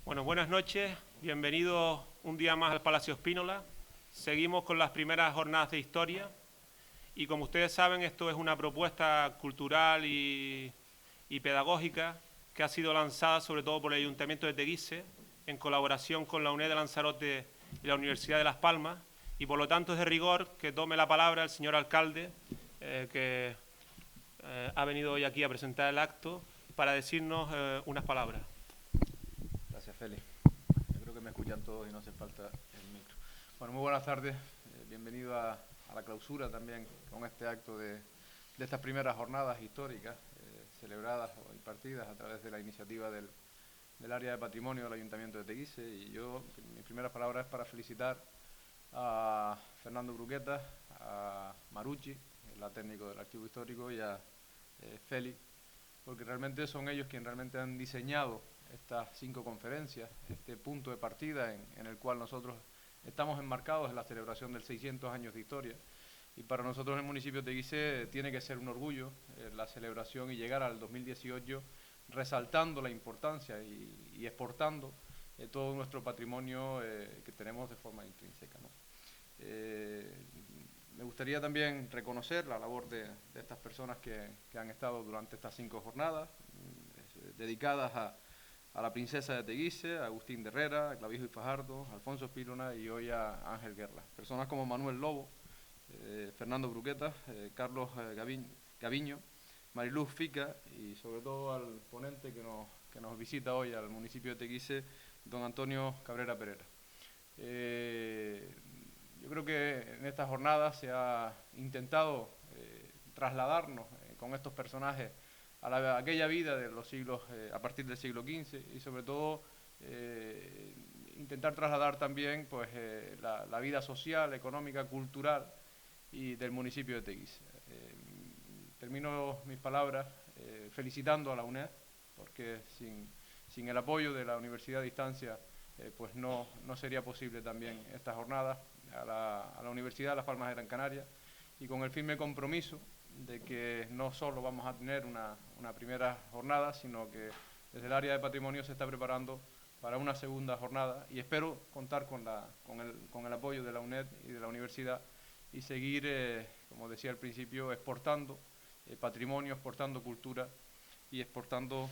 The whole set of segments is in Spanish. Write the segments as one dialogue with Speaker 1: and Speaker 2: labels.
Speaker 1: Bueno, buenas noches, bienvenidos un día más al Palacio Spínola. Seguimos con las primeras jornadas de historia y como ustedes saben esto es una propuesta cultural y pedagógica que ha sido lanzada sobre todo por el Ayuntamiento de Teguise en colaboración con la UNED de Lanzarote y la Universidad de Las Palmas y por lo tanto es de rigor que tome la palabra el señor alcalde que ha venido hoy aquí a presentar el acto para decirnos unas palabras.
Speaker 2: Gracias, Félix. Yo creo que me escuchan todos y no hace falta el micro. Bueno, muy buenas tardes. Bienvenido a la clausura también con este acto de estas primeras jornadas históricas celebradas y impartidas a través de la iniciativa del área de patrimonio del Ayuntamiento de Teguise. Y mis primeras palabras es para felicitar a Fernando Bruqueta, a Marucci, la técnico del Archivo Histórico, y a Félix, porque realmente son ellos quienes realmente han diseñado estas 5 conferencias, este punto de partida en el cual nosotros estamos enmarcados en la celebración del 600 años de historia. Y para nosotros en el municipio de Teguise tiene que ser un orgullo la celebración y llegar al 2018 resaltando la importancia y exportando todo nuestro patrimonio que tenemos de forma intrínseca, ¿no? Me gustaría también reconocer la labor de estas personas que han estado durante estas 5 jornadas dedicadas a la princesa de Teguise, a Agustín de Herrera, a Clavijo y Fajardo, a Alfonso Espírona y hoy a Ángel Guerra. Personas como Manuel Lobo, Fernando Bruqueta, Carlos Gaviño, Mariluz Fica y sobre todo al ponente que nos visita hoy al municipio de Teguise, don Antonio Cabrera Pereira. Yo creo que en estas jornadas se ha intentado trasladarnos con estos personajes a aquella vida de los siglos, a partir del siglo XV y sobre todo intentar trasladar también pues, la vida social, económica, cultural y del municipio de Teguise. Termino mis palabras felicitando a la UNED porque sin el apoyo de la Universidad a Distancia pues no sería posible también esta jornada, a la Universidad de Las Palmas de Gran Canaria y con el firme compromiso de que no solo vamos a tener una primera jornada, sino que desde el área de patrimonio se está preparando para una segunda jornada y espero contar con el apoyo de la UNED y de la universidad y seguir, como decía al principio, exportando patrimonio, exportando cultura y exportando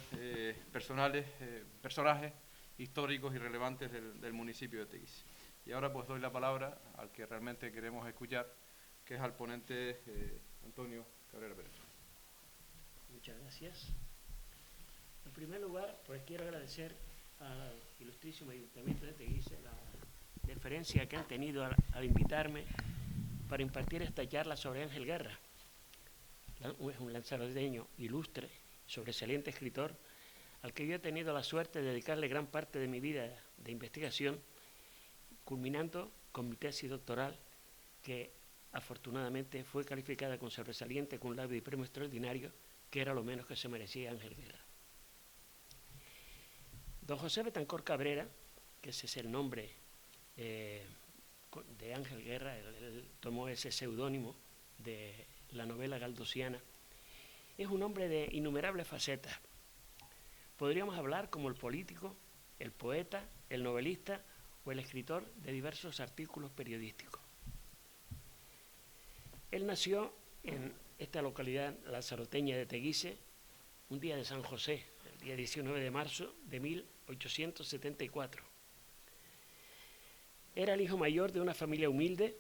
Speaker 2: personajes históricos y relevantes del municipio de Teguise. Y ahora pues doy la palabra al que realmente queremos escuchar, que es al ponente Antonio Cabrera Pérez.
Speaker 3: Muchas gracias. En primer lugar, pues quiero agradecer al ilustrísimo Ayuntamiento de Teguise la deferencia que han tenido al invitarme para impartir esta charla sobre Ángel Guerra. Es un lanzaroteño ilustre, sobresaliente escritor, al que yo he tenido la suerte de dedicarle gran parte de mi vida de investigación, culminando con mi tesis doctoral, que afortunadamente fue calificada con sobresaliente, cum laude y premio extraordinario, que era lo menos que se merecía Ángel Guerra. Don José Betancor Cabrera, que ese es el nombre de Ángel Guerra, él tomó ese seudónimo de la novela galdosiana, es un hombre de innumerables facetas. Podríamos hablar como el político, el poeta, el novelista o el escritor de diversos artículos periodísticos. Él nació en esta localidad lanzaroteña de Teguise un día de San José, el día 19 de marzo de 1874. Era el hijo mayor de una familia humilde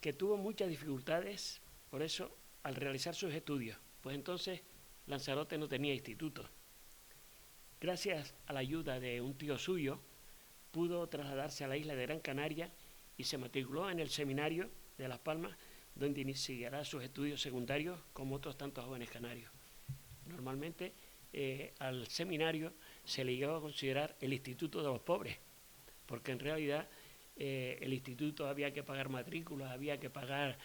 Speaker 3: que tuvo muchas dificultades, por eso, al realizar sus estudios, pues entonces Lanzarote no tenía instituto. Gracias a la ayuda de un tío suyo, pudo trasladarse a la isla de Gran Canaria y se matriculó en el seminario de Las Palmas, donde iniciará sus estudios secundarios como otros tantos jóvenes canarios. Normalmente al seminario se le llegaba a considerar el instituto de los pobres, porque en realidad el instituto había que pagar matrículas, había que pagar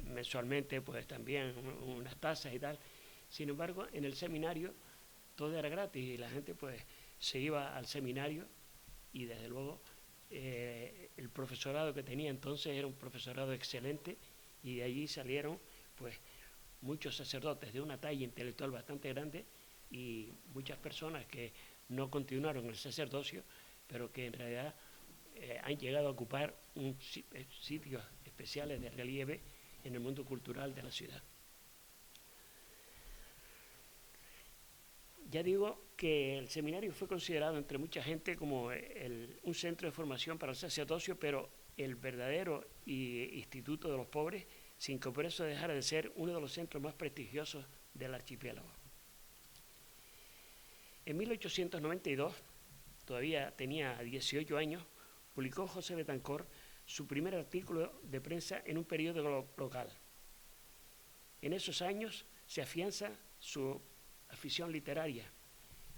Speaker 3: mensualmente pues también unas tasas y tal. Sin embargo, en el seminario todo era gratis y la gente pues se iba al seminario y desde luego el profesorado que tenía entonces era un profesorado excelente y de allí salieron pues muchos sacerdotes de una talla intelectual bastante grande y muchas personas que no continuaron el sacerdocio pero que en realidad han llegado a ocupar sitios especiales de relieve en el mundo cultural de la ciudad. Ya digo que el seminario fue considerado entre mucha gente como un centro de formación para el sacerdocio, pero el verdadero instituto de los pobres, sin que por eso dejara de ser uno de los centros más prestigiosos del archipiélago. En 1892, todavía tenía 18 años, publicó José Betancor su primer artículo de prensa en un periódico local. En esos años se afianza su afición literaria,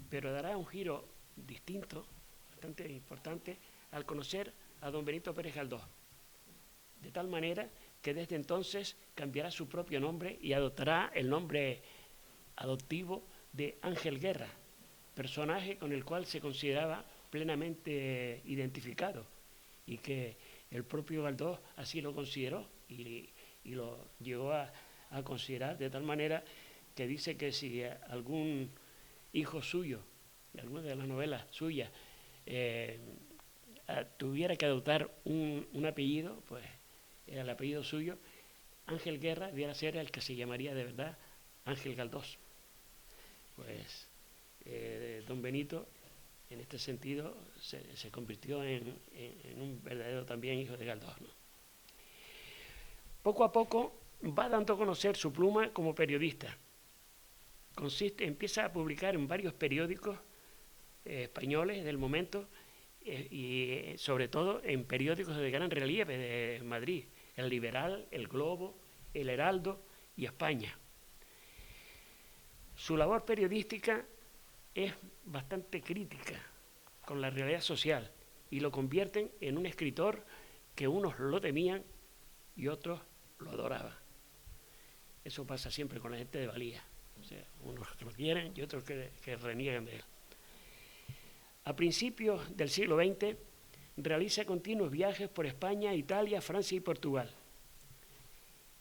Speaker 3: pero dará un giro distinto, bastante importante, al conocer a don Benito Pérez Galdós, de tal manera que desde entonces cambiará su propio nombre y adoptará el nombre adoptivo de Ángel Guerra, personaje con el cual se consideraba plenamente identificado y que el propio Galdós así lo consideró y lo llegó a considerar de tal manera que dice que si algún hijo suyo, de alguna de las novelas suyas, tuviera que adoptar un apellido, pues era el apellido suyo, Ángel Guerra debiera ser el que se llamaría de verdad Ángel Galdós. Pues don Benito, en este sentido, se convirtió en un verdadero también hijo de Galdós, ¿no? Poco a poco va dando a conocer su pluma como periodista. Empieza a publicar en varios periódicos españoles del momento y sobre todo en periódicos de gran relieve de Madrid, El Liberal, El Globo, El Heraldo y España. Su labor periodística es bastante crítica con la realidad social y lo convierten en un escritor que unos lo temían y otros lo adoraban. Eso pasa siempre con la gente de valía. O sea, unos que lo quieren y otros que reniegan de él. A principios del siglo XX realiza continuos viajes por España, Italia, Francia y Portugal.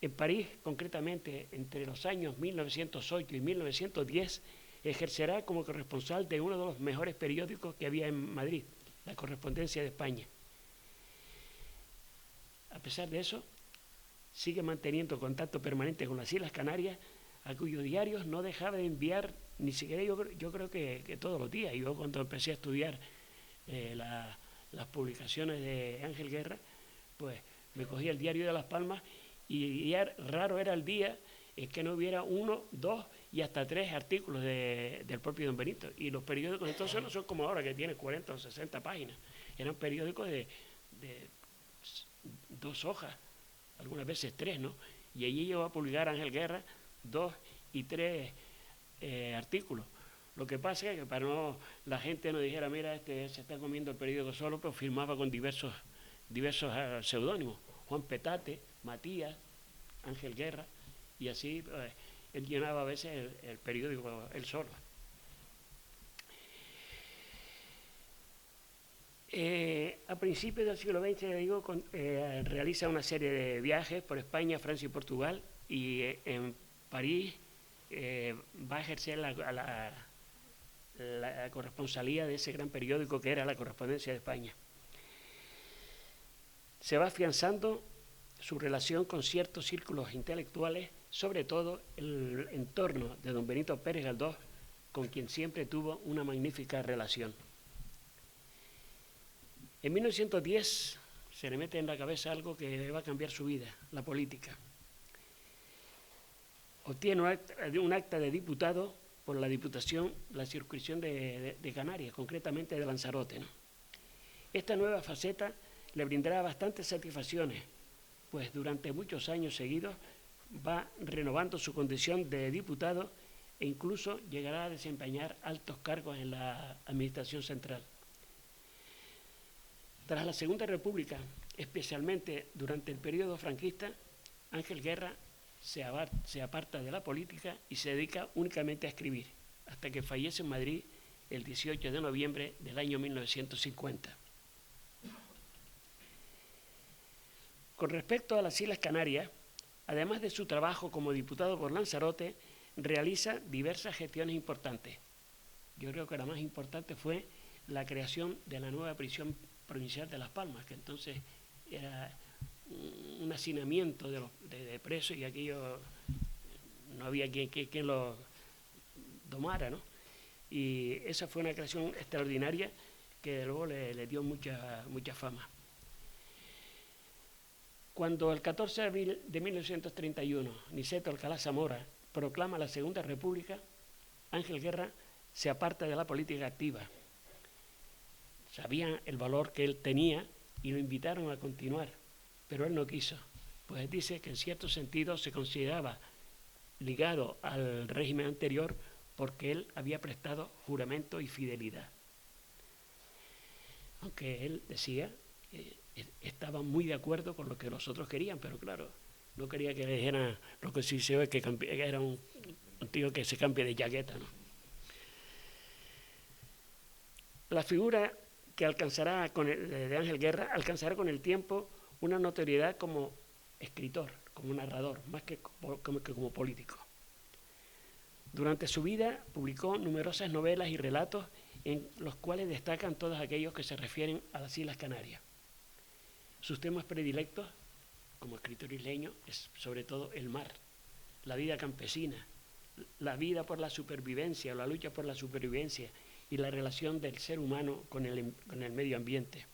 Speaker 3: En París, concretamente, entre los años 1908 y 1910, ejercerá como corresponsal de uno de los mejores periódicos que había en Madrid, La Correspondencia de España. A pesar de eso, sigue manteniendo contacto permanente con las Islas Canarias, a cuyos diarios no dejaba de enviar, ni siquiera yo creo que todos los días. Yo cuando empecé a estudiar las publicaciones de Ángel Guerra, pues me cogía el diario de Las Palmas y raro era el día en que no hubiera 1, 2 y hasta 3 artículos del propio don Benito. Y los periódicos entonces no son como ahora, que tienen 40 o 60 páginas. Eran periódicos de 2 hojas, algunas veces 3, ¿no? Y allí llegó a publicar Ángel Guerra 2 y 3 artículos. Lo que pasa es que para no la gente no dijera, mira, se está comiendo el periódico solo, pero firmaba con diversos seudónimos. Juan Petate, Matías, Ángel Guerra, y así él llenaba a veces el periódico él solo. A principios del siglo XX, realiza una serie de viajes por España, Francia y Portugal, y en París va a ejercer la corresponsalía de ese gran periódico que era La Correspondencia de España. Se va afianzando su relación con ciertos círculos intelectuales, sobre todo el entorno de don Benito Pérez Galdós, con quien siempre tuvo una magnífica relación. En 1910 se le mete en la cabeza algo que va a cambiar su vida, la política. Obtiene un acta de diputado por la Diputación, la circunscripción de Canarias, concretamente de Lanzarote, ¿no? Esta nueva faceta le brindará bastantes satisfacciones, pues durante muchos años seguidos va renovando su condición de diputado e incluso llegará a desempeñar altos cargos en la Administración Central. Tras la Segunda República, especialmente durante el periodo franquista, Ángel Guerra se aparta de la política y se dedica únicamente a escribir, hasta que fallece en Madrid el 18 de noviembre del año 1950. Con respecto a las Islas Canarias, además de su trabajo como diputado por Lanzarote, realiza diversas gestiones importantes. Yo creo que la más importante fue la creación de la nueva prisión provincial de Las Palmas, que entonces era un hacinamiento de presos y aquello no había quien lo domara, ¿no? Y esa fue una creación extraordinaria que luego le dio mucha fama. Cuando el 14 de abril de 1931 Niceto Alcalá Zamora proclama la Segunda República, Ángel Guerra se aparta de la política activa. Sabían el valor que él tenía y lo invitaron a continuar, pero él no quiso, pues dice que en cierto sentido se consideraba ligado al régimen anterior porque él había prestado juramento y fidelidad. Aunque él decía que estaba muy de acuerdo con lo que los otros querían, pero claro, no quería que le dijeran lo que sí se ve, que era un tío que se cambie de jaqueta, ¿no? La figura que alcanzará de Ángel Guerra alcanzará con el tiempo una notoriedad como escritor, como narrador, más que como político. Durante su vida publicó numerosas novelas y relatos en los cuales destacan todos aquellos que se refieren a las Islas Canarias. Sus temas predilectos, como escritor isleño, es sobre todo el mar, la vida campesina, la vida por la supervivencia, o la lucha por la supervivencia y la relación del ser humano con el medio ambiente.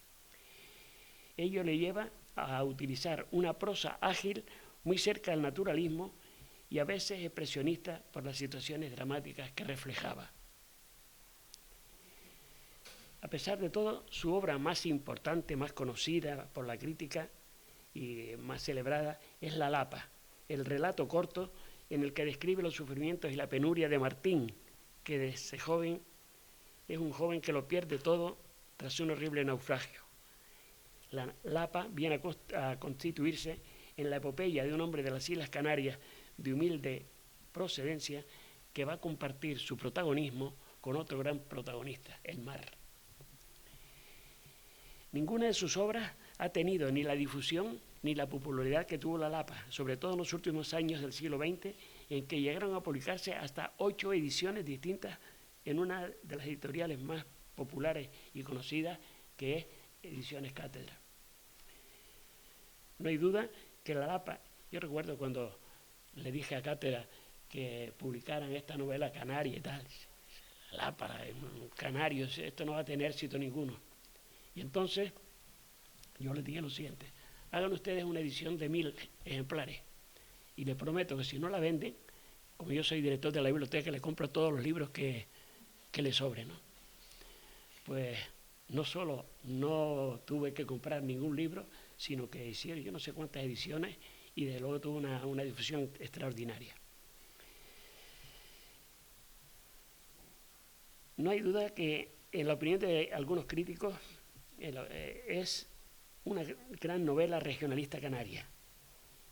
Speaker 3: Ello le lleva a utilizar una prosa ágil, muy cerca del naturalismo y a veces expresionista por las situaciones dramáticas que reflejaba. A pesar de todo, su obra más importante, más conocida por la crítica y más celebrada es La Lapa, el relato corto en el que describe los sufrimientos y la penuria de Martín, que desde joven es un joven que lo pierde todo tras un horrible naufragio. La Lapa viene a constituirse en la epopeya de un hombre de las Islas Canarias de humilde procedencia que va a compartir su protagonismo con otro gran protagonista, el mar. Ninguna de sus obras ha tenido ni la difusión ni la popularidad que tuvo La Lapa, sobre todo en los últimos años del siglo XX, en que llegaron a publicarse hasta 8 ediciones distintas en una de las editoriales más populares y conocidas, que es Ediciones Cátedra. No hay duda que La Lapa, yo recuerdo cuando le dije a Cátedra que publicaran esta novela canaria y tal, La Lapa, Canarios, esto no va a tener éxito ninguno. Y entonces yo les dije lo siguiente: hagan ustedes una edición de 1000 ejemplares y les prometo que si no la venden, como yo soy director de la biblioteca, les compro todos los libros que les sobren, ¿no? Pues no solo no tuve que comprar ningún libro, sino que hicieron yo no sé cuántas ediciones y desde luego tuvo una difusión extraordinaria. No hay duda que en la opinión de algunos críticos es una gran novela regionalista canaria.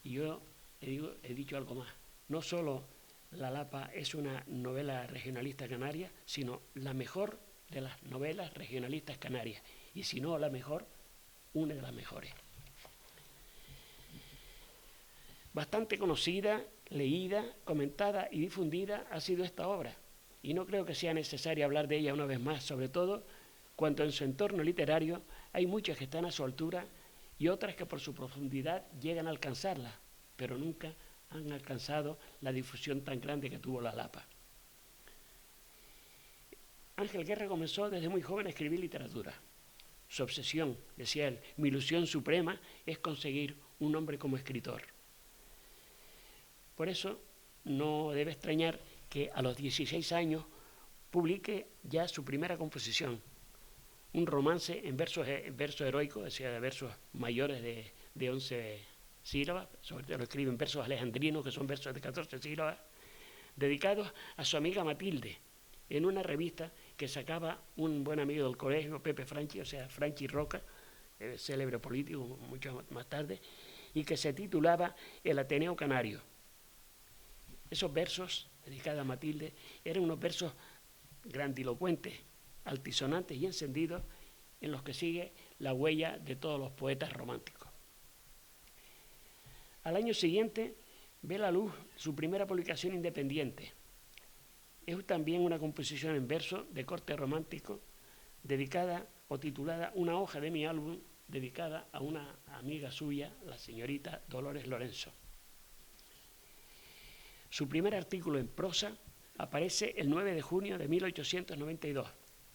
Speaker 3: Y yo he dicho algo más. No solo La Lapa es una novela regionalista canaria, sino la mejor de las novelas regionalistas canarias. Y si no la mejor, una de las mejores. Bastante conocida, leída, comentada y difundida ha sido esta obra. Y no creo que sea necesario hablar de ella una vez más, sobre todo cuando en su entorno literario hay muchas que están a su altura y otras que por su profundidad llegan a alcanzarla, pero nunca han alcanzado la difusión tan grande que tuvo La Lapa. Ángel Guerra comenzó desde muy joven a escribir literatura. Su obsesión, decía él, mi ilusión suprema es conseguir un hombre como escritor. Por eso no debe extrañar que a los 16 años publique ya su primera composición, un romance en versos heroicos, es decir, de versos mayores de 11 sílabas, sobre todo lo escribe en versos alejandrinos, que son versos de 14 sílabas, dedicados a su amiga Matilde, en una revista que sacaba un buen amigo del colegio, Pepe Franchi, o sea, Franchi Roca, célebre político mucho más tarde, y que se titulaba El Ateneo Canario. Esos versos dedicados a Matilde eran unos versos grandilocuentes, altisonantes y encendidos, en los que sigue la huella de todos los poetas románticos. Al año siguiente ve la luz su primera publicación independiente. Es también una composición en verso de corte romántico, dedicada o titulada Una hoja de mi álbum, dedicada a una amiga suya, la señorita Dolores Lorenzo. Su primer artículo en prosa aparece el 9 de junio de 1892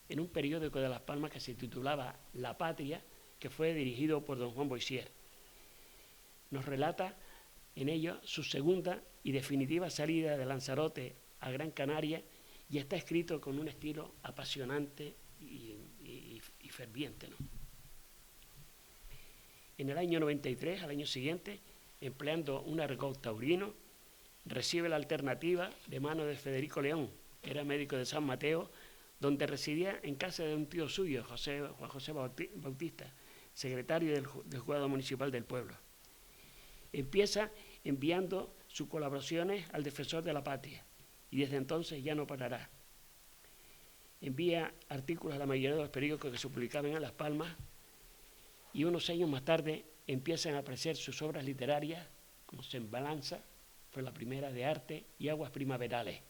Speaker 3: en un periódico de Las Palmas que se titulaba La Patria, que fue dirigido por don Juan Boissier. Nos relata en ello su segunda y definitiva salida de Lanzarote a Gran Canaria y está escrito con un estilo apasionante y ferviente, ¿no? En el año 93, al año siguiente, empleando un argot taurino, recibe la alternativa de mano de Federico León, que era médico de San Mateo, donde residía en casa de un tío suyo, Juan José Bautista, secretario del juzgado municipal del pueblo. Empieza enviando sus colaboraciones al Defensor de la Patria y desde entonces ya no parará. Envía artículos a la mayoría de los periódicos que se publicaban en Las Palmas y unos años más tarde empiezan a aparecer sus obras literarias como Semblanza, fue la primera, de arte, y Aguas primaverales.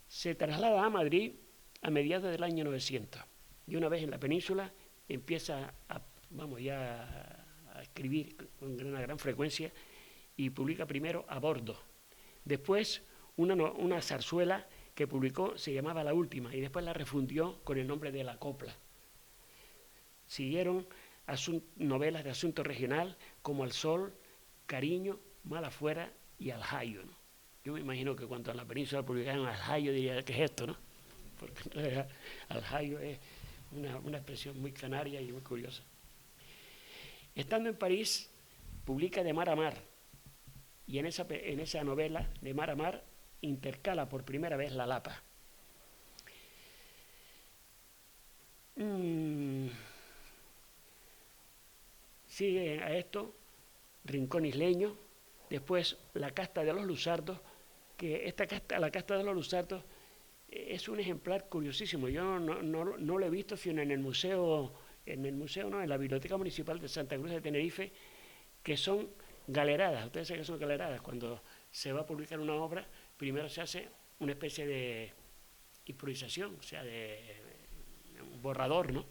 Speaker 3: Se traslada a Madrid a mediados del año 900 y una vez en la península empieza a escribir con una gran frecuencia y publica primero A Bordo. Después una zarzuela que publicó se llamaba La Última y después la refundió con el nombre de La Copla. Siguieron novelas de asunto regional como Al Sol, Cariño, Malafuera y Aljayo, ¿no? Yo me imagino que cuando en la península publicaron Aljayo diría, ¿qué es esto, no? Porque en realidad Aljayo es una expresión muy canaria y muy curiosa. Estando en París, publica De Mar a Mar, y en esa novela, De Mar a Mar, intercala por primera vez la lapa. Sigue a esto Rincón Isleño, después La Casta de los Luzardos, que la Casta de los Luzardos es un ejemplar curiosísimo. Yo no lo he visto sino en el museo, en la Biblioteca Municipal de Santa Cruz de Tenerife, que son galeradas. Ustedes saben que son galeradas. Cuando se va a publicar una obra, primero se hace una especie de improvisación, o sea, de un borrador, ¿no?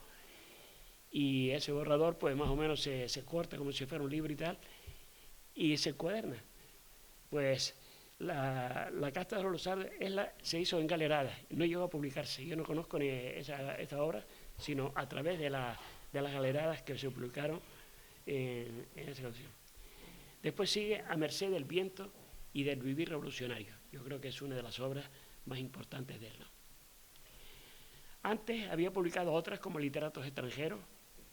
Speaker 3: Y ese borrador, pues más o menos se corta como si fuera un libro y tal, y se encuaderna. Pues la Casta de los Luzardos se hizo en galeradas, no llegó a publicarse. Yo no conozco ni esta obra, sino a través de las galeradas que se publicaron en esa ocasión. Después sigue A Merced del Viento y del Vivir Revolucionario. Yo creo que es una de las obras más importantes de él, ¿no? Antes había publicado otras como Literatos extranjeros,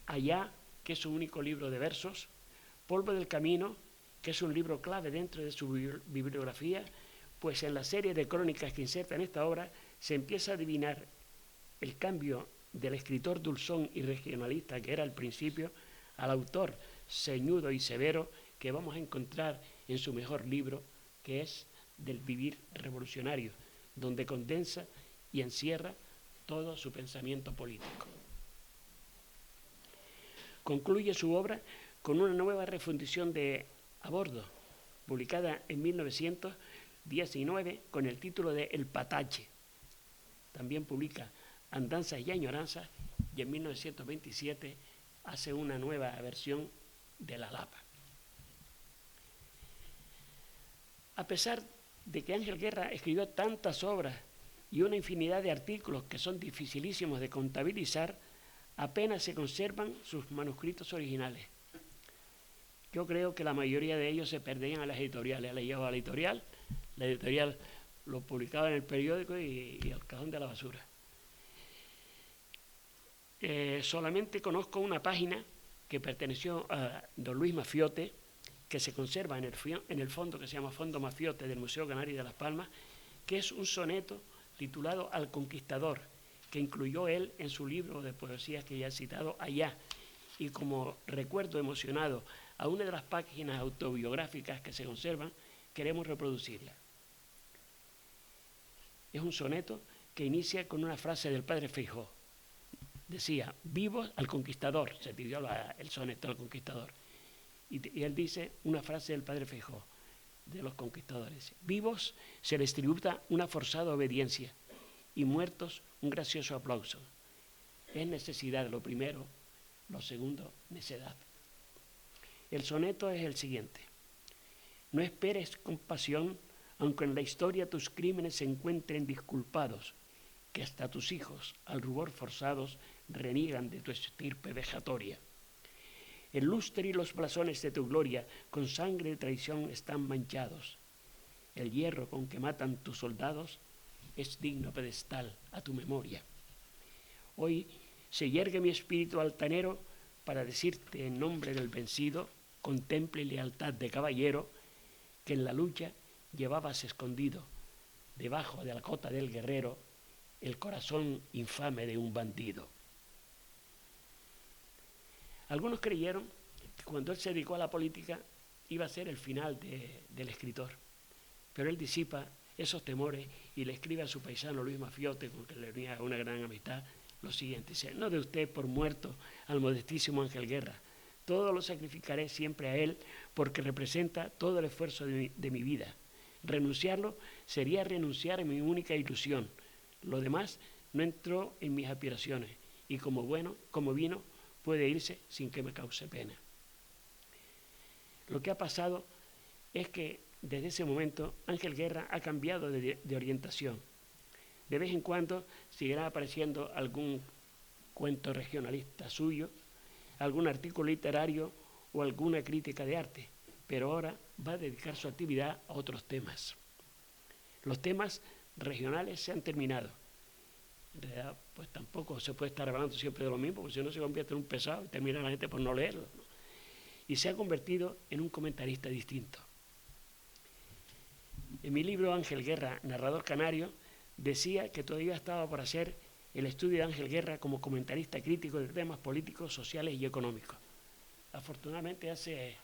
Speaker 3: Allá, que es su único libro de versos, Polvo del Camino, que es un libro clave dentro de su bibliografía, pues en la serie de crónicas que inserta en esta obra se empieza a adivinar el cambio del escritor dulzón y regionalista que era al principio al autor ceñudo y severo que vamos a encontrar en su mejor libro, que es Del Vivir Revolucionario, donde condensa y encierra todo su pensamiento político. Concluye su obra con una nueva refundición de A Bordo, publicada en 1919 con el título de El Patache. También publica Andanzas y Añoranzas y en 1927 hace una nueva versión de La Lapa. A pesar de que Ángel Guerra escribió tantas obras y una infinidad de artículos que son dificilísimos de contabilizar, apenas se conservan sus manuscritos originales. Yo creo que la mayoría de ellos se perdían a las editoriales. Le llevaba a la editorial lo publicaba en el periódico y al cajón de la basura. Solamente conozco una página que perteneció a don Luis Mafiote, que se conserva en el fondo que se llama Fondo Mafiote del Museo Canario de Las Palmas, que es un soneto titulado Al Conquistador, que incluyó él en su libro de poesías que ya he citado, Allá, y como recuerdo emocionado a una de las páginas autobiográficas que se conservan, queremos reproducirla. Es un soneto que inicia con una frase del padre Feijó. Decía, vivos al conquistador, se pidió el soneto al conquistador. Y él dice una frase del padre Feijó, de los conquistadores. Vivos se les tributa una forzada obediencia y muertos un gracioso aplauso. Es necesidad lo primero, lo segundo, necedad. El soneto es el siguiente. No esperes compasión, aunque en la historia tus crímenes se encuentren disculpados, que hasta tus hijos, al rubor forzados, reniegan de tu estirpe vejatoria. El lustre y los blasones de tu gloria con sangre de traición están manchados. El hierro con que matan tus soldados es digno pedestal a tu memoria. Hoy se yergue mi espíritu altanero para decirte en nombre del vencido, contemple lealtad de caballero, que en la lucha llevabas escondido, debajo de la cota del guerrero, el corazón infame de un bandido. Algunos creyeron que cuando él se dedicó a la política iba a ser el final del escritor, pero él disipa esos temores y le escribe a su paisano Luis Mafiote, con quien le unía una gran amistad, lo siguiente: dice, no dé usted por muerto al modestísimo Ángel Guerra, todo lo sacrificaré siempre a él porque representa todo el esfuerzo de mi vida. Renunciarlo sería renunciar a mi única ilusión. Lo demás no entró en mis aspiraciones y como vino puede irse sin que me cause pena. Lo que ha pasado es que desde ese momento Ángel Guerra ha cambiado de orientación. De vez en cuando seguirá apareciendo algún cuento regionalista suyo, algún artículo literario o alguna crítica de arte, pero ahora va a dedicar su actividad a otros temas. Los temas regionales se han terminado. En realidad, pues tampoco se puede estar hablando siempre de lo mismo, porque si no se convierte en un pesado y termina la gente por no leerlo, ¿no? Y se ha convertido en un comentarista distinto. En mi libro Ángel Guerra, narrador canario, decía que todavía estaba por hacer el estudio de Ángel Guerra como comentarista crítico de temas políticos, sociales y económicos. Afortunadamente, hace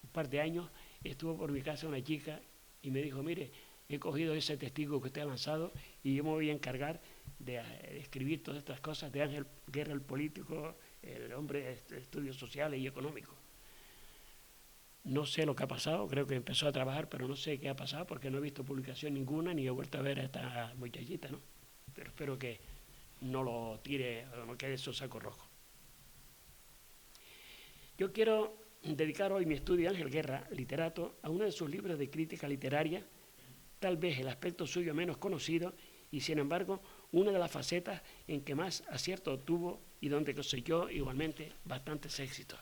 Speaker 3: un par de años estuvo por mi casa una chica y me dijo, mire, he cogido ese testigo que usted ha lanzado y yo me voy a encargar de escribir todas estas cosas de Ángel Guerra, el político, el hombre de estudios sociales y económicos. No sé lo que ha pasado, creo que empezó a trabajar, pero no sé qué ha pasado porque no he visto publicación ninguna ni he vuelto a ver a esta muchachita, ¿no? Pero espero que no lo tire o no quede eso saco rojo. Yo quiero dedicar hoy mi estudio a Ángel Guerra, literato, a uno de sus libros de crítica literaria, tal vez el aspecto suyo menos conocido y sin embargo una de las facetas en que más acierto tuvo y donde cosechó igualmente bastantes éxitos.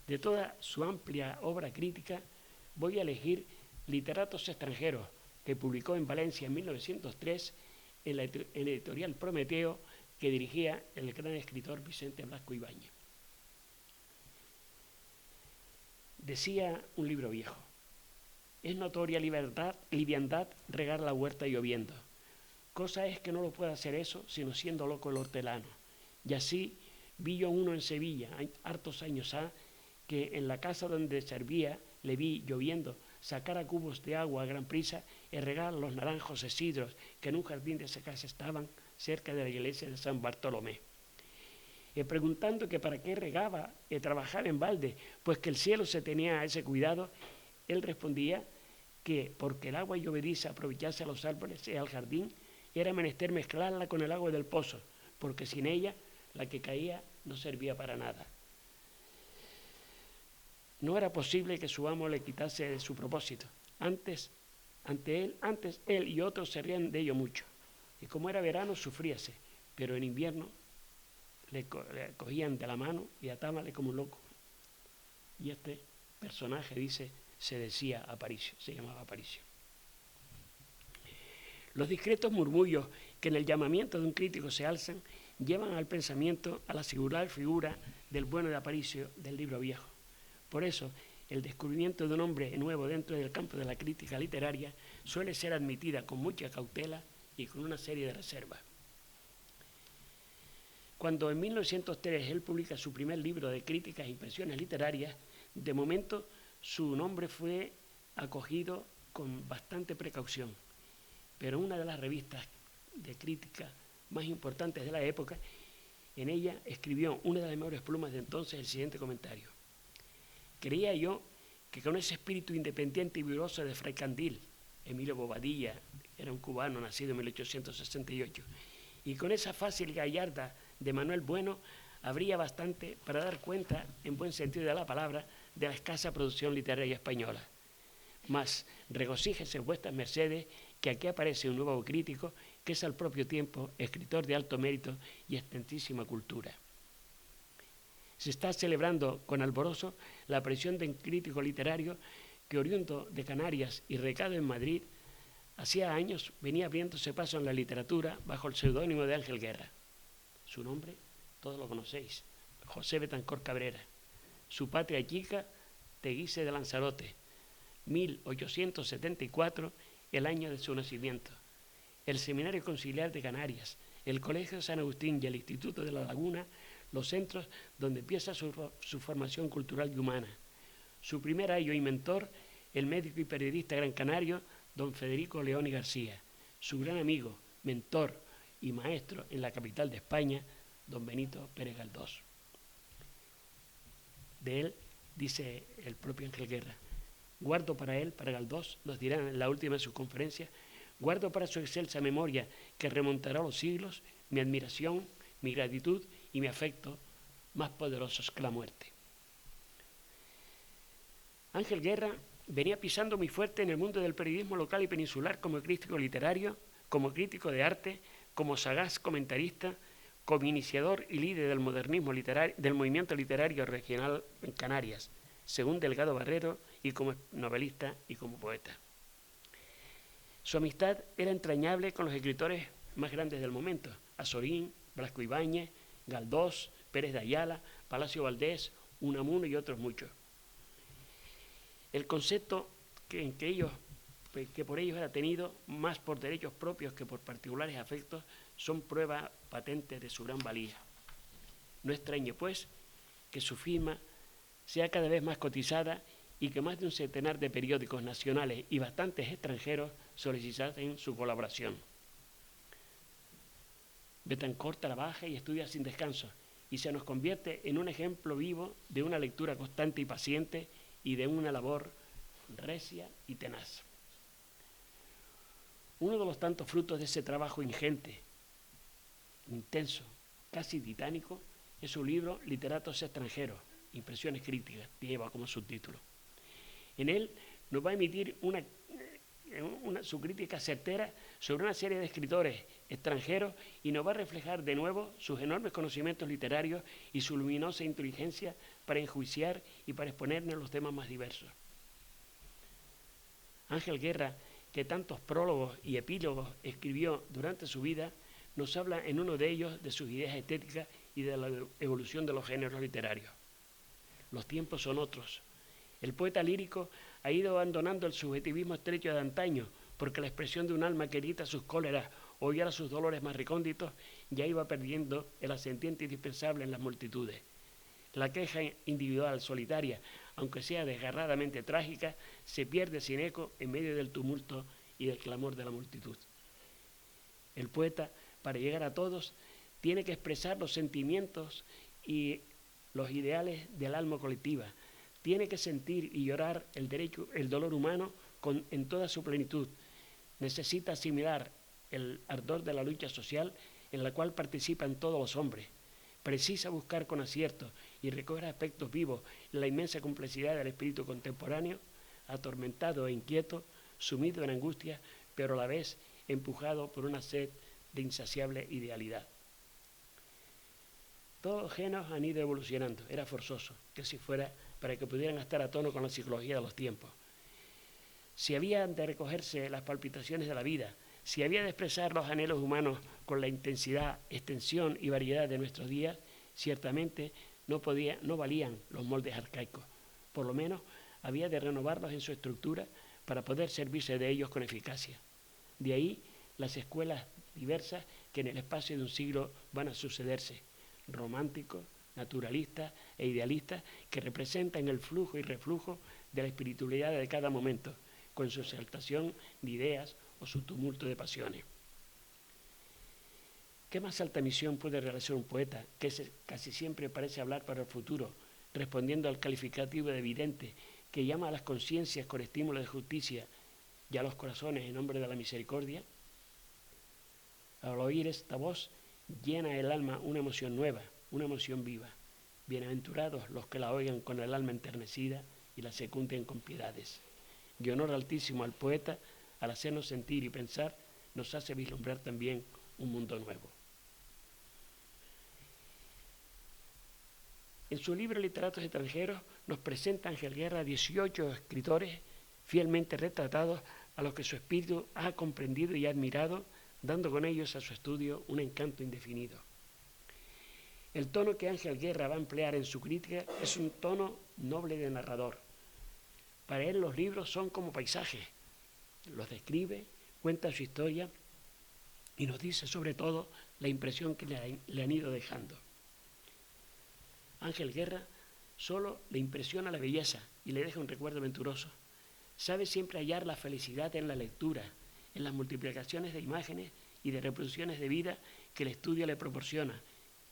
Speaker 3: De toda su amplia obra crítica voy a elegir Literatos extranjeros, que publicó en Valencia en 1903 en la editorial Prometeo, que dirigía el gran escritor Vicente Blasco Ibáñez. Decía un libro viejo, es notoria liviandad regar la huerta lloviendo. Cosa es que no lo puede hacer eso, sino siendo loco el hortelano. Y así vi yo uno en Sevilla, hartos años ha, que en la casa donde servía le vi lloviendo, sacar a cubos de agua a gran prisa y regar los naranjos esidros que en un jardín de esa casa estaban cerca de la iglesia de San Bartolomé. Y preguntando que para qué regaba y trabajaba en balde, pues que el cielo se tenía a ese cuidado, él respondía que porque el agua llovediza aprovechase a los árboles y al jardín, era menester mezclarla con el agua del pozo, porque sin ella la que caía no servía para nada. No era posible que su amo le quitase de su propósito. Antes él y otros se rían de ello mucho. Y como era verano, sufríase, pero en invierno le cogían de la mano y atábanle como un loco. Y este personaje, dice, se llamaba Aparicio. Los discretos murmullos que en el llamamiento de un crítico se alzan llevan al pensamiento a la singular figura del bueno de Aparicio del Libro Viejo. Por eso, el descubrimiento de un hombre nuevo dentro del campo de la crítica literaria suele ser admitida con mucha cautela y con una serie de reservas. Cuando en 1903 él publica su primer libro de críticas e impresiones literarias, de momento su nombre fue acogido con bastante precaución, pero una de las revistas de crítica más importantes de la época, en ella escribió una de las mejores plumas de entonces el siguiente comentario. Creía yo que con ese espíritu independiente y vigoroso de Fray Candil, Emilio Bobadilla, era un cubano nacido en 1868, y con esa fácil gallarda de Manuel Bueno habría bastante para dar cuenta, en buen sentido de la palabra, de la escasa producción literaria española. Mas regocíjese vuestras mercedes que aquí aparece un nuevo crítico que es al propio tiempo escritor de alto mérito y extensísima cultura. Se está celebrando con alborozo la aparición de un crítico literario que, oriundo de Canarias y recado en Madrid, hacía años venía abriéndose paso en la literatura bajo el seudónimo de Ángel Guerra. Su nombre, todos lo conocéis, José Betancor Cabrera. Su patria chica, Teguise de Lanzarote, 1874, el año de su nacimiento. El Seminario Conciliar de Canarias, el Colegio de San Agustín y el Instituto de la Laguna, los centros donde empieza su formación cultural y humana. Su primer ayo y mentor, el médico y periodista gran canario, don Federico León y García. Su gran amigo, mentor y maestro en la capital de España, don Benito Pérez Galdós. De él dice el propio Ángel Guerra: guardo para él, para Galdós, nos dirán en la última de sus conferencias, guardo para su excelsa memoria, que remontará los siglos, mi admiración, mi gratitud y mi afecto, más poderosos que la muerte. Ángel Guerra venía pisando muy fuerte en el mundo del periodismo local y peninsular como crítico literario, como crítico de arte, como sagaz comentarista, como iniciador y líder del modernismo literario, del movimiento literario regional en Canarias, según Delgado Barrero, y como novelista y como poeta. Su amistad era entrañable con los escritores más grandes del momento: Azorín, Blasco Ibáñez, Galdós, Pérez de Ayala, Palacio Valdés, Unamuno y otros muchos. El concepto que por ellos era tenido, más por derechos propios que por particulares afectos, son prueba patente de su gran valía. No extrañe, pues, que su firma sea cada vez más cotizada y que más de un centenar de periódicos nacionales y bastantes extranjeros solicitasen su colaboración. Betancor trabaja y estudia sin descanso y se nos convierte en un ejemplo vivo de una lectura constante y paciente y de una labor recia y tenaz. Uno de los tantos frutos de ese trabajo ingente, intenso, casi titánico, es su libro Literatos extranjeros, impresiones críticas, que lleva como subtítulo. En él nos va a emitir su crítica certera sobre una serie de escritores extranjeros y nos va a reflejar de nuevo sus enormes conocimientos literarios y su luminosa inteligencia para enjuiciar y para exponernos los temas más diversos. Ángel Guerra, que tantos prólogos y epílogos escribió durante su vida, nos habla en uno de ellos de sus ideas estéticas y de la evolución de los géneros literarios. Los tiempos son otros. El poeta lírico ha ido abandonando el subjetivismo estrecho de antaño, porque la expresión de un alma que grita sus cóleras o llora sus dolores más recónditos ya iba perdiendo el ascendiente indispensable en las multitudes. La queja individual, solitaria, aunque sea desgarradamente trágica, se pierde sin eco en medio del tumulto y del clamor de la multitud. El poeta, para llegar a todos, tiene que expresar los sentimientos y los ideales del alma colectiva. Tiene que sentir y llorar el dolor humano en toda su plenitud. Necesita asimilar el ardor de la lucha social en la cual participan todos los hombres. Precisa buscar con acierto y recoger aspectos vivos en la inmensa complejidad del espíritu contemporáneo, atormentado e inquieto, sumido en angustia, pero a la vez empujado por una sed de insaciable idealidad. Todos los géneros han ido evolucionando, era forzoso que así fuera para que pudieran estar a tono con la psicología de los tiempos. Si habían de recogerse las palpitaciones de la vida, si había de expresar los anhelos humanos con la intensidad, extensión y variedad de nuestros días, ciertamente no valían los moldes arcaicos. Por lo menos había de renovarlos en su estructura para poder servirse de ellos con eficacia. De ahí las escuelas diversas que en el espacio de un siglo van a sucederse, románticos, naturalistas e idealistas, que representan el flujo y reflujo de la espiritualidad de cada momento, con su exaltación de ideas o su tumulto de pasiones. ¿Qué más alta misión puede realizar un poeta que casi siempre parece hablar para el futuro, respondiendo al calificativo de evidente que llama a las conciencias con estímulo de justicia y a los corazones en nombre de la misericordia. Al oír esta voz, llena el alma una emoción nueva, una emoción viva. Bienaventurados los que la oigan con el alma enternecida y la secunden con piedades. Y honor altísimo al poeta, al hacernos sentir y pensar, nos hace vislumbrar también un mundo nuevo. En su libro Literatos extranjeros nos presenta Ángel Guerra 18 escritores fielmente retratados a los que su espíritu ha comprendido y admirado, dando con ellos a su estudio un encanto indefinido. El tono que Ángel Guerra va a emplear en su crítica es un tono noble de narrador. Para él los libros son como paisajes. Los describe, cuenta su historia y nos dice sobre todo la impresión que le han ido dejando. Ángel Guerra solo le impresiona la belleza y le deja un recuerdo venturoso. Sabe siempre hallar la felicidad en la lectura, en las multiplicaciones de imágenes y de reproducciones de vida que el estudio le proporciona,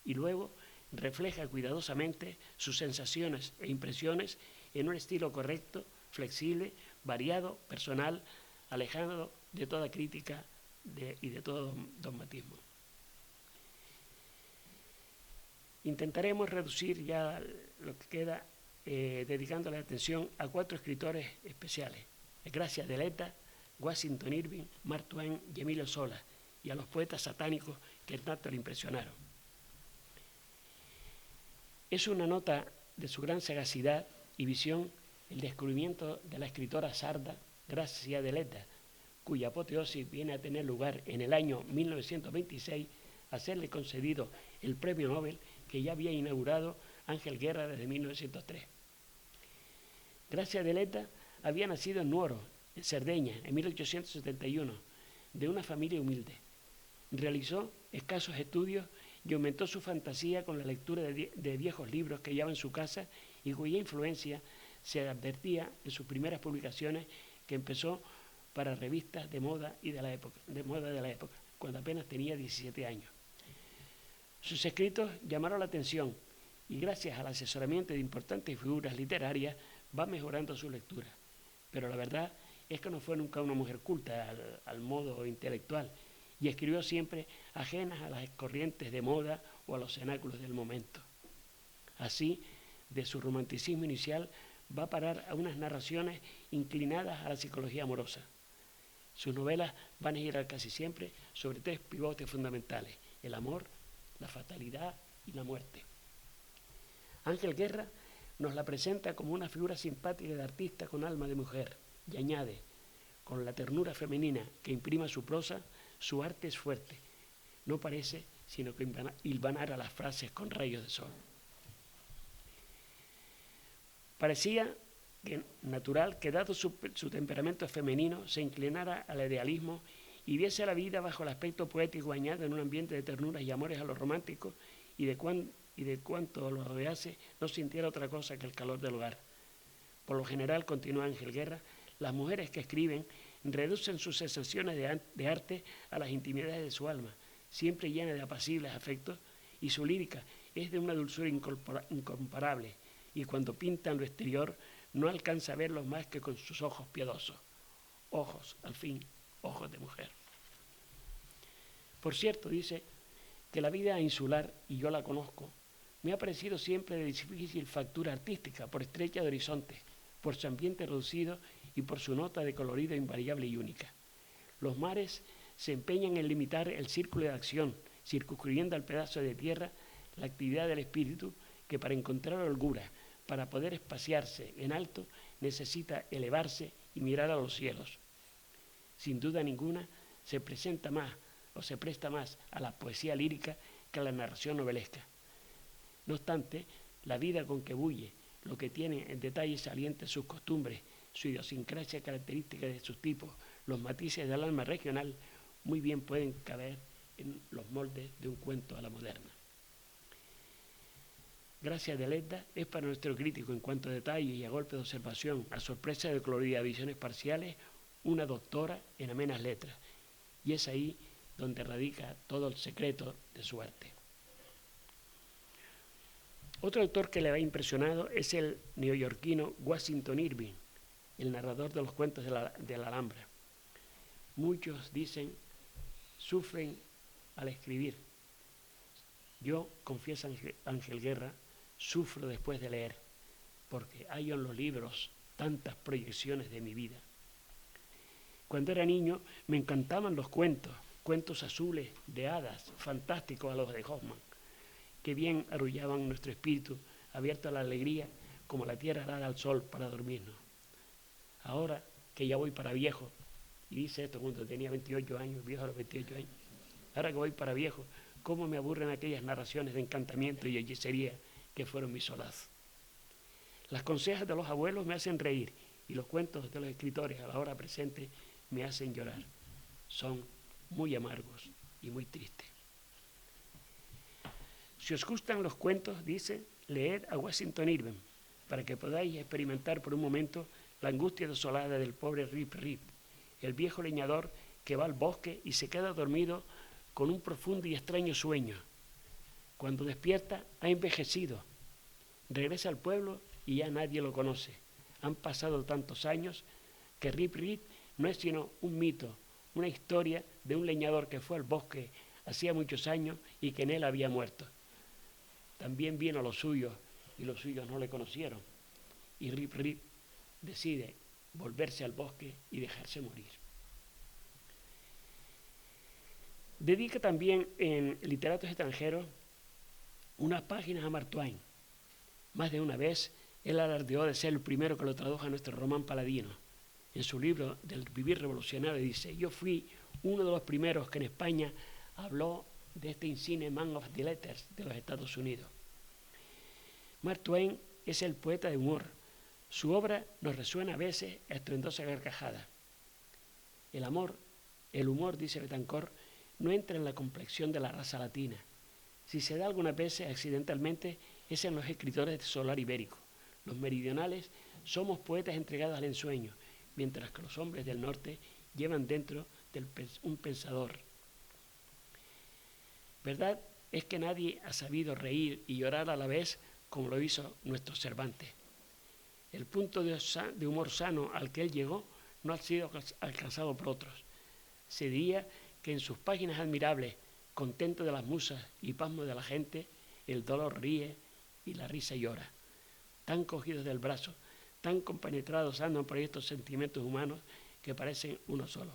Speaker 3: y luego refleja cuidadosamente sus sensaciones e impresiones en un estilo correcto, flexible, variado, personal, alejado de toda crítica y de todo dogmatismo. Intentaremos reducir ya lo que queda, dedicando la atención a 4 escritores especiales: Gracia Deledda, Washington Irving, Mark Twain y Emilio Zola, y a los poetas satánicos que tanto le impresionaron. Es una nota de su gran sagacidad y visión el descubrimiento de la escritora sarda Gracia Deledda, cuya apoteosis viene a tener lugar en el año 1926, a serle concedido el premio Nobel que ya había inaugurado Ángel Guerra desde 1903. Gracia Deledda había nacido en Nuoro, en Cerdeña, en 1871, de una familia humilde. Realizó escasos estudios y aumentó su fantasía con la lectura de viejos libros que hallaba en su casa y cuya influencia se advertía en sus primeras publicaciones, que empezó para revistas de moda de la época, cuando apenas tenía 17 años. Sus escritos llamaron la atención y gracias al asesoramiento de importantes figuras literarias va mejorando su lectura. Pero la verdad es que no fue nunca una mujer culta al modo intelectual, y escribió siempre ajenas a las corrientes de moda o a los cenáculos del momento. Así, de su romanticismo inicial va a parar a unas narraciones inclinadas a la psicología amorosa. Sus novelas van a girar casi siempre sobre 3 pivotes fundamentales: el amor, la fatalidad y la muerte. Ángel Guerra nos la presenta como una figura simpática de artista con alma de mujer, y añade: con la ternura femenina que imprima su prosa, su arte es fuerte. No parece sino que hilvanara las frases con rayos de sol. Parecía natural que, dado su temperamento femenino, se inclinara al idealismo y viese la vida bajo el aspecto poético bañado en un ambiente de ternuras y amores a lo romántico, y de cuanto lo rodease no sintiera otra cosa que el calor del hogar. Por lo general, continúa Ángel Guerra, las mujeres que escriben reducen sus sensaciones de arte a las intimidades de su alma, siempre llena de apacibles afectos, y su lírica es de una dulzura incomparable, y cuando pintan lo exterior no alcanza a verlos más que con sus ojos piadosos. Ojos, al fin, ojos de mujer. Por cierto, dice que la vida insular, y yo la conozco, me ha parecido siempre de difícil factura artística, por estrecha de horizonte, por su ambiente reducido y por su nota de colorido invariable y única. Los mares se empeñan en limitar el círculo de acción, circunscribiendo al pedazo de tierra la actividad del espíritu, que para encontrar holgura, para poder espaciarse en alto, necesita elevarse y mirar a los cielos. Sin duda ninguna, se presta más a la poesía lírica que a la narración novelesca. No obstante, la vida con que bulle, lo que tiene en detalle salientes sus costumbres, su idiosincrasia característica de sus tipos, los matices del alma regional, muy bien pueden caber en los moldes de un cuento a la moderna. Gracia Deledda es para nuestro crítico, en cuanto a detalle y a golpe de observación, a sorpresa de colorida visiones parciales, una doctora en amenas letras, y es ahí donde radica todo el secreto de su arte. Otro autor que le ha impresionado es el neoyorquino Washington Irving, el narrador de los cuentos de la Alhambra. Muchos dicen, sufren al escribir. Yo, confiesa Ángel Guerra, sufro después de leer, porque hay en los libros tantas proyecciones de mi vida. Cuando era niño me encantaban los cuentos azules de hadas, fantásticos a los de Hoffman, que bien arrullaban nuestro espíritu, abierto a la alegría, como la tierra arada al sol para dormirnos. Ahora que ya voy para viejo, y dice esto cuando tenía 28 años, viejo a los 28 años, ahora que voy para viejo, cómo me aburren aquellas narraciones de encantamiento y hechicería que fueron mi solaz. Las consejas de los abuelos me hacen reír y los cuentos de los escritores a la hora presente me hacen llorar. Son muy amargos y muy tristes. Si os gustan los cuentos, dice, leed a Washington Irving para que podáis experimentar por un momento la angustia desolada del pobre Rip Rip, el viejo leñador que va al bosque y se queda dormido con un profundo y extraño sueño. Cuando despierta, ha envejecido. Regresa al pueblo y ya nadie lo conoce. Han pasado tantos años que Rip Rip no es sino un mito, una historia de un leñador que fue al bosque hacía muchos años y que en él había muerto. También vino a los suyos y los suyos no le conocieron. Y Rip Rip decide volverse al bosque y dejarse morir. Dedica también en Literatos Extranjeros unas páginas a Mark Twain. Más de una vez él alardeó de ser el primero que lo tradujo a nuestro Román Paladino. En su libro del Vivir Revolucionario dice: yo fui uno de los primeros que en España habló de este insigne man of the letters de los Estados Unidos. Mark Twain es el poeta de humor. Su obra nos resuena a veces a estruendosa carcajada. El humor, dice Betancourt, no entra en la complexión de la raza latina. Si se da algunas veces accidentalmente, es en los escritores de solar ibérico. Los meridionales somos poetas entregados al ensueño, mientras que los hombres del norte llevan dentro un pensador. Verdad es que nadie ha sabido reír y llorar a la vez como lo hizo nuestro Cervantes. El punto de humor sano al que él llegó no ha sido alcanzado por otros. Se diría que en sus páginas admirables, contento de las musas y pasmo de la gente, el dolor ríe y la risa llora. Tan cogidos del brazo, tan compenetrados andan por estos sentimientos humanos que parecen uno solo.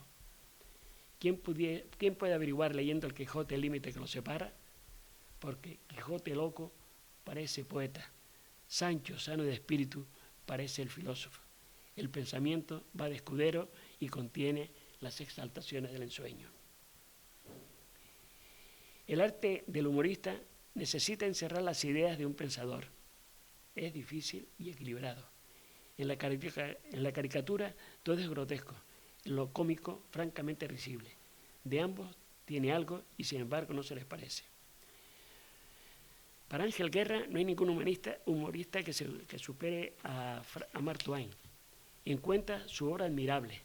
Speaker 3: ¿Quién puede averiguar leyendo el Quijote el límite que los separa? Porque Quijote loco parece poeta, Sancho sano de espíritu parece el filósofo. El pensamiento va de escudero y contiene las exaltaciones del ensueño. El arte del humorista necesita encerrar las ideas de un pensador. Es difícil y equilibrado. En la caricatura todo es grotesco, en lo cómico francamente risible. De ambos tiene algo y sin embargo no se les parece. Para Ángel Guerra no hay ningún humorista que supere a Mark Twain. Encuentra su obra admirable,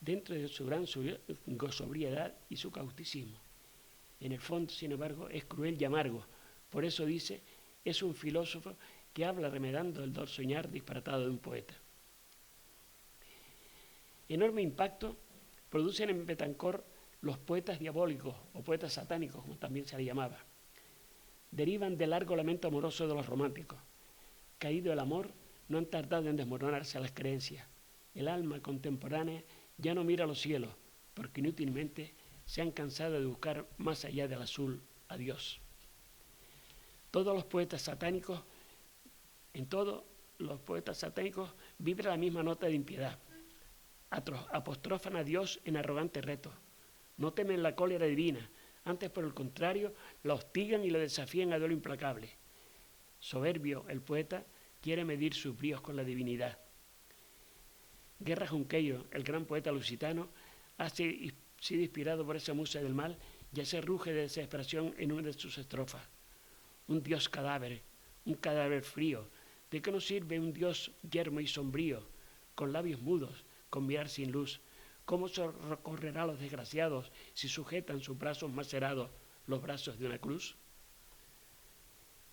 Speaker 3: dentro de su gran sobriedad y su cauticismo. En el fondo, sin embargo, es cruel y amargo. Por eso dice, es un filósofo que habla remedando el soñar disparatado de un poeta. Enorme impacto producen en Betancourt los poetas diabólicos o poetas satánicos, como también se le llamaba. Derivan del largo lamento amoroso de los románticos. Caído el amor, no han tardado en desmoronarse las creencias. El alma contemporánea ya no mira a los cielos, porque inútilmente se han cansado de buscar más allá del azul a Dios. Todos los poetas satánicos vibra la misma nota de impiedad. Apostrofan a Dios en arrogante reto. No temen la cólera divina, antes por el contrario, la hostigan y la desafían a duelo implacable. Soberbio, el poeta quiere medir sus bríos con la divinidad. Guerra Junqueiro, el gran poeta lusitano, ha sido inspirado por esa musa del mal y se ruge de desesperación en una de sus estrofas. Un dios cadáver, un cadáver frío. ¿De qué nos sirve un dios yermo y sombrío, con labios mudos, con mirar sin luz? ¿Cómo socorrerá a los desgraciados si sujetan sus brazos macerados los brazos de una cruz?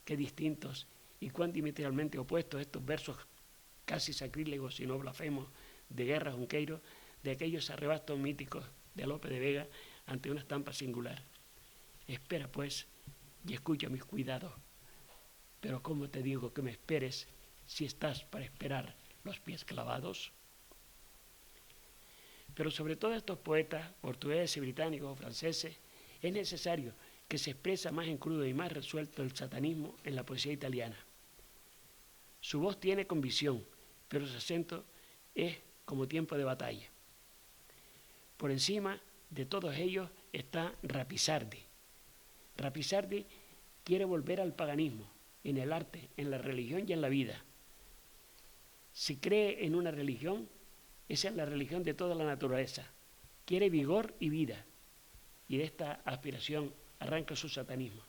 Speaker 3: Qué distintos y cuán diametralmente opuestos estos versos casi sacrílegos y no blasfemos de Guerra Junqueiro de aquellos arrebatos míticos de Lope de Vega ante una estampa singular. Espera, pues, y escucha mis cuidados. Pero ¿cómo te digo que me esperes si estás para esperar los pies clavados? Pero sobre todo estos poetas, portugueses, británicos o franceses, es necesario que se expresa más en crudo y más resuelto el satanismo en la poesía italiana. Su voz tiene convicción, pero su acento es como tiempo de batalla. Por encima de todos ellos está Rapisardi. Rapisardi quiere volver al paganismo, en el arte, en la religión y en la vida. Si cree en una religión, esa es la religión de toda la naturaleza. Quiere vigor y vida, y de esta aspiración arranca su satanismo.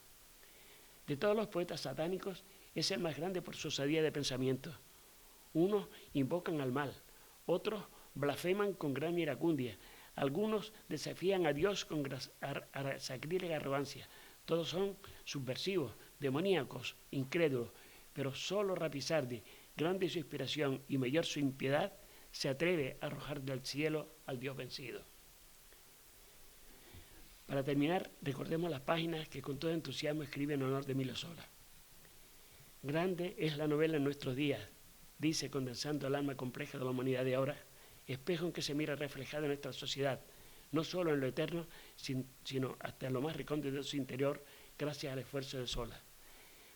Speaker 3: De todos los poetas satánicos, es el más grande por su osadía de pensamiento. Unos invocan al mal, otros blasfeman con gran iracundia, algunos desafían a Dios con sacrílega arrogancia. Todos son subversivos, demoníacos, incrédulos, pero solo Rapisardi, grande su inspiración y mayor su impiedad, se atreve a arrojar del cielo al Dios vencido. Para terminar, recordemos las páginas que con todo entusiasmo escribe en honor de Emilio Zola. Grande es la novela en nuestros días, dice condensando el alma compleja de la humanidad de ahora, espejo en que se mira reflejada en nuestra sociedad, no solo en lo eterno, sino hasta en lo más recóndito de su interior, gracias al esfuerzo de Zola.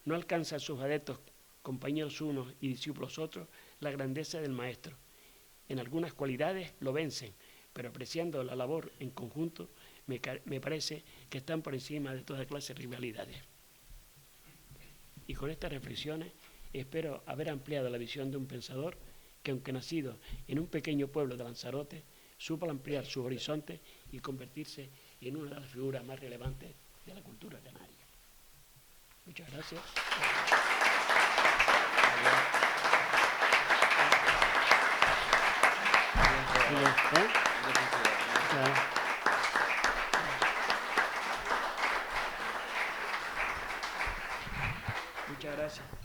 Speaker 3: No alcanza a sus adeptos, compañeros unos y discípulos otros, la grandeza del maestro. En algunas cualidades lo vencen, pero apreciando la labor en conjunto, me parece que están por encima de toda clase de rivalidades. Y con estas reflexiones espero haber ampliado la visión de un pensador que, aunque nacido en un pequeño pueblo de Lanzarote, supo ampliar sus horizontes y convertirse en una de las figuras más relevantes de la cultura canaria. Muchas gracias. Muchas gracias.